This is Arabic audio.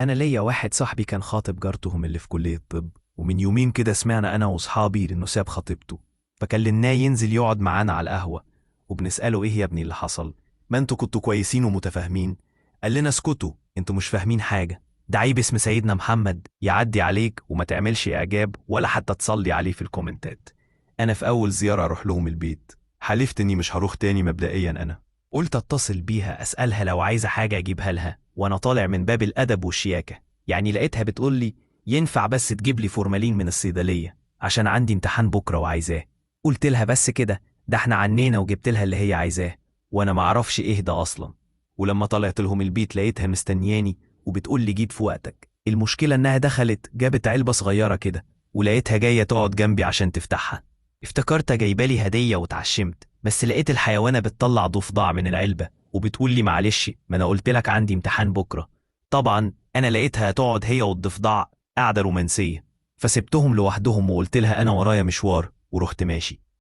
أنا ليا واحد صاحبي كان خاطب جارتهم اللي في كلية الطب، ومن يومين كده سمعنا أنا وصحابي إنه ساب خطيبته، فكلمناه ينزل يقعد معانا على القهوة. وبنسأله إيه يا ابني اللي حصل؟ ما انتوا كنتوا كويسين ومتفاهمين. قال لنا اسكتوا، انتوا مش فاهمين حاجة. ده عيب اسم سيدنا محمد يعدي عليك وما تعملش إعجاب ولا حتى تصلي عليه في الكومنتات. أنا في أول زيارة أروح لهم البيت حلفت إني مش هروح تاني مبدئيا. أنا قلت اتصل بيها اسالها لو عايزه حاجه اجيبها لها، وانا طالع من باب الادب والشياكه. يعني لقيتها بتقول لي ينفع بس تجيب لي فورمالين من الصيدليه عشان عندي امتحان بكره وعايزاه. قلت لها بس كده؟ ده احنا عنينا وجبت لها اللي هي عايزاه، وانا ما اعرفش ايه ده اصلا. ولما طلعت لهم البيت لقيتها مستنياني وبتقول لي جيت في وقتك. المشكله انها دخلت جابت علبه صغيره كده، ولقيتها جايه تقعد جنبي عشان تفتحها. افتكرت جايبالي هدية واتعشمت، بس لقيت الحيوانة بتطلع ضفدع من العلبة وبتقول لي معلش ما انا قلت لك عندي امتحان بكرة. طبعا انا لقيتها تقعد هي والضفدع قاعدة رومانسية، فسبتهم لوحدهم وقلت لها انا ورايا مشوار ورحت ماشي.